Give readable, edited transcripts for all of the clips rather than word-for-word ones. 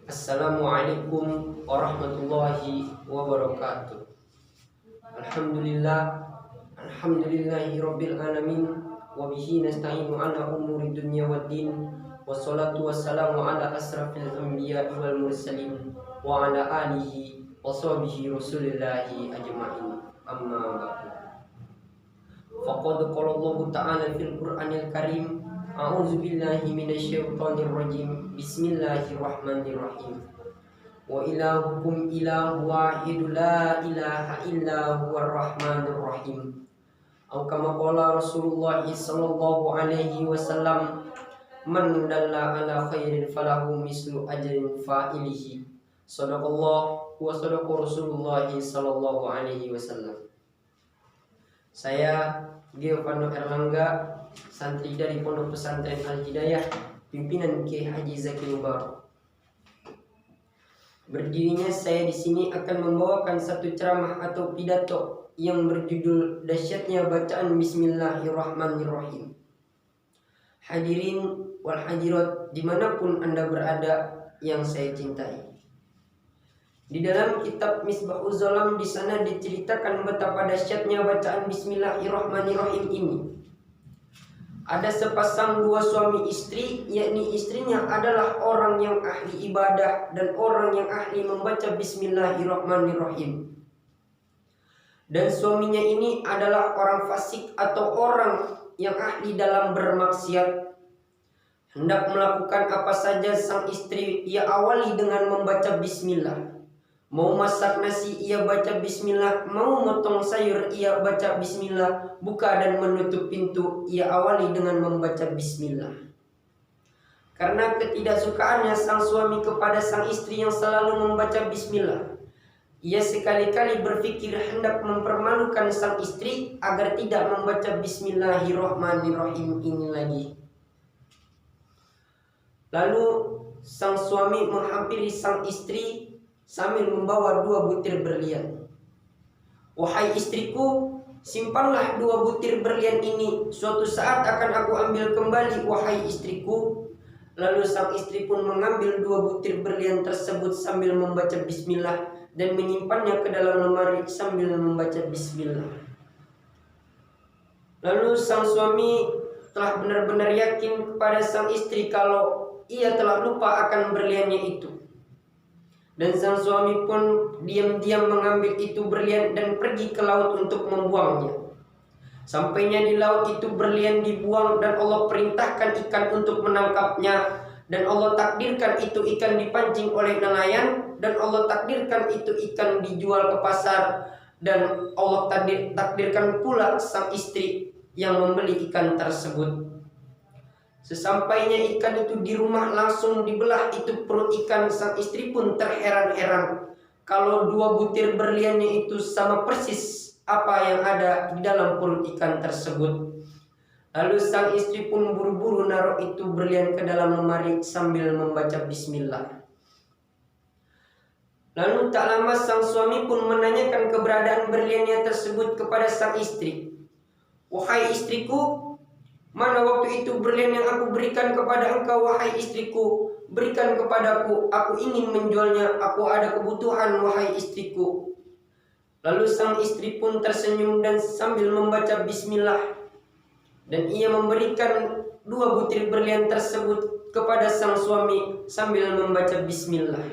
Assalamualaikum warahmatullahi wabarakatuh. Alhamdulillah, alhamdulillahi rabbil alamin, wa bihi nasta'inu ala umuri dunya waddin, wassalatu wassalamu ala asrafil anbiya'i wal mursalin, wa ala alihi wa sahbihi rasulillahi ajma'in. Amma ba'du. Faqad qala Allah ta'ala fil Qur'anil Karim, a'udzu billahi minasyaitonir rajim. Bismillahirrahmanirrahim. Wa ilahukum ilahu wahidun la ilaha illa huwar rahmanir rahim. Atau kama qala Rasulullah sallallahu alaihi wasallam, man dalla ala khairin falahu mislu ajrin fa'ilihi. Shadaqallah wa shadaqa Rasulullah sallallahu alaihi wasallam. Saya Giovanno Erlangga, santri dari Pondok Pesantren Al-Hidayah, pimpinan Kiai Haji Zaki Mubarak. Berdirinya saya di sini akan membawakan satu ceramah atau pidato yang berjudul Dahsyatnya Bacaan Bismillahirrahmanirrahim. Hadirin wal hadirat dimanapun Anda berada yang saya cintai. Di dalam kitab Misbahuz Zalam di sana diceritakan betapa dahsyatnya bacaan Bismillahirrahmanirrahim ini. Ada sepasang dua suami istri, yakni istrinya adalah orang yang ahli ibadah dan orang yang ahli membaca Bismillahirrahmanirrahim. Dan suaminya ini adalah orang fasik atau orang yang ahli dalam bermaksiat. Hendak melakukan apa saja sang istri ia awali dengan membaca Bismillah. Mau masak nasi ia baca bismillah, mau motong sayur ia baca bismillah, buka dan menutup pintu ia awali dengan membaca bismillah. Karena ketidaksukaannya sang suami kepada sang istri yang selalu membaca bismillah, ia sekali-kali berpikir hendak mempermalukan sang istri agar tidak membaca bismillahirrahmanirrahim ini lagi. Lalu sang suami menghampiri sang istri sambil membawa dua butir berlian. Wahai istriku, simpanlah dua butir berlian ini, suatu saat akan aku ambil kembali, wahai istriku. Lalu sang istri pun mengambil dua butir berlian tersebut sambil membaca bismillah dan menyimpannya ke dalam lemari sambil membaca bismillah. Lalu sang suami telah benar-benar yakin kepada sang istri kalau ia telah lupa akan berliannya itu. Dan sang suami pun diam-diam mengambil itu berlian dan pergi ke laut untuk membuangnya. Sampainya di laut itu berlian dibuang dan Allah perintahkan ikan untuk menangkapnya. Dan Allah takdirkan itu ikan dipancing oleh nelayan. Dan Allah takdirkan itu ikan dijual ke pasar. Dan Allah takdirkan pula sang istri yang membeli ikan tersebut. Sesampainya ikan itu di rumah langsung dibelah itu perut ikan. Sang istri pun terheran-heran kalau dua butir berliannya itu sama persis apa yang ada di dalam perut ikan tersebut. Lalu sang istri pun buru-buru naruh itu berlian ke dalam lemari sambil membaca bismillah. Lalu tak lama sang suami pun menanyakan keberadaan berliannya tersebut kepada sang istri. Wahai istriku, mana waktu itu berlian yang aku berikan kepada engkau, wahai istriku? Berikan kepadaku, aku ingin menjualnya, aku ada kebutuhan, wahai istriku. Lalu sang istri pun tersenyum dan sambil membaca bismillah. Dan ia memberikan dua butir berlian tersebut kepada sang suami sambil membaca bismillah.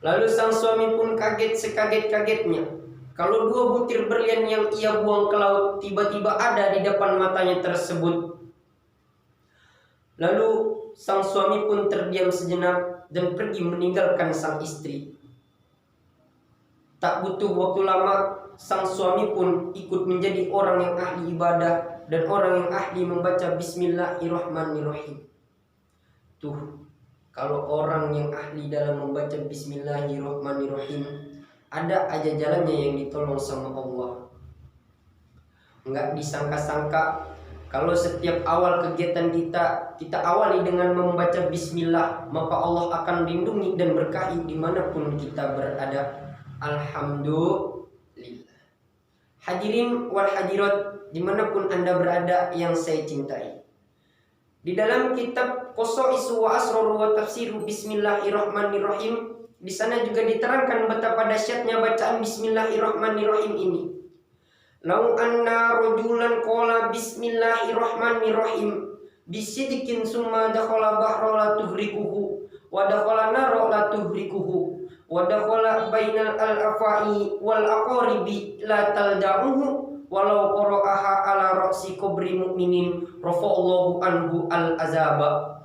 Lalu sang suami pun kaget sekaget-kagetnya kalau dua butir berlian yang ia buang ke laut tiba-tiba ada di depan matanya tersebut. Lalu sang suami pun terdiam sejenak dan pergi meninggalkan sang istri. Tak butuh waktu lama, sang suami pun ikut menjadi orang yang ahli ibadah dan orang yang ahli membaca bismillahirrahmanirrahim. Tuh, kalau orang yang ahli dalam membaca bismillahirrahmanirrahim, ada aja jalannya yang ditolong sama Allah. Enggak disangka-sangka kalau setiap awal kegiatan kita awali dengan membaca bismillah, maka Allah akan lindungi dan berkahi dimanapun kita berada. Alhamdulillah. Hadirin wal hadirat dimanapun Anda berada yang saya cintai. Di dalam kitab Qasaisu wa Asrar wa Tafsiru Bismillahirrahmanirrahim, di sana juga diterangkan betapa dahsyatnya bacaan Bismillahirrahmanirrahim ini. Lau anna rajulan qala Bismillahirrahmanirrahim bisidqin summa dakhala bahra la tuhrikuhu wa dakhala nara la tuhrikuhu wa dakhala bainal al-afai wal aqaribi la talda'uhu walau qara'aha ala ra'si kubri mu'minin rafa'allahu anhu al-azaba.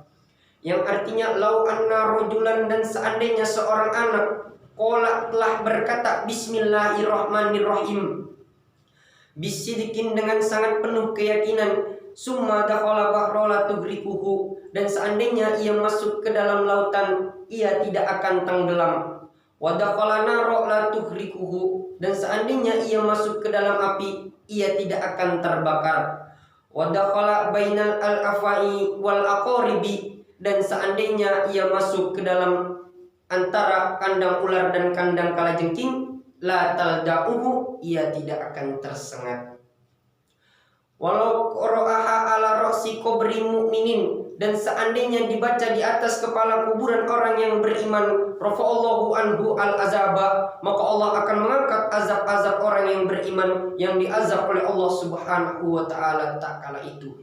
Yang artinya lau anna rajulan, dan seandainya seorang anak, qala telah berkata Bismillahirrahmanirrahim bisidqin dengan sangat penuh keyakinan, summa dakhala bahra la tugrikuhu, dan seandainya ia masuk ke dalam lautan ia tidak akan tenggelam, wa dakhala nara la tugrikuhu, dan seandainya ia masuk ke dalam api ia tidak akan terbakar, wa dakhala bainal al-afai wal aqaribi, dan seandainya ia masuk ke dalam antara kandang ular dan kandang kalajengking, la talda'uhu, ia tidak akan tersengat. Walau qara'aha ala ra'si kubri mu'minin, dan seandainya dibaca di atas kepala kuburan orang yang beriman, rafa'allahu anhu al-azaba, maka Allah akan mengangkat azab-azab orang yang beriman yang diazab oleh Allah Subhanahu wa taala tak kala itu.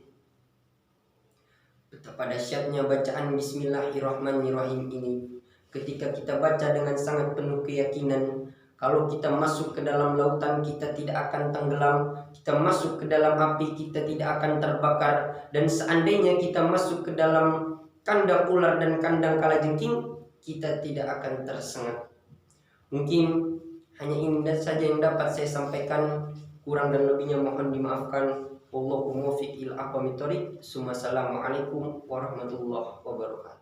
Betapa dahsyatnya bacaan Bismillahirrahmanirrahim ini. Ketika kita baca dengan sangat penuh keyakinan, kalau kita masuk ke dalam lautan kita tidak akan tenggelam, kita masuk ke dalam api kita tidak akan terbakar, dan seandainya kita masuk ke dalam kandang ular dan kandang kalajengking kita tidak akan tersengat. Mungkin hanya ini saja yang dapat saya sampaikan, kurang dan lebihnya mohon dimaafkan. Wallahu muwaffiq ila aqwamit thoriq. Assalamualaikum warahmatullahi wabarakatuh.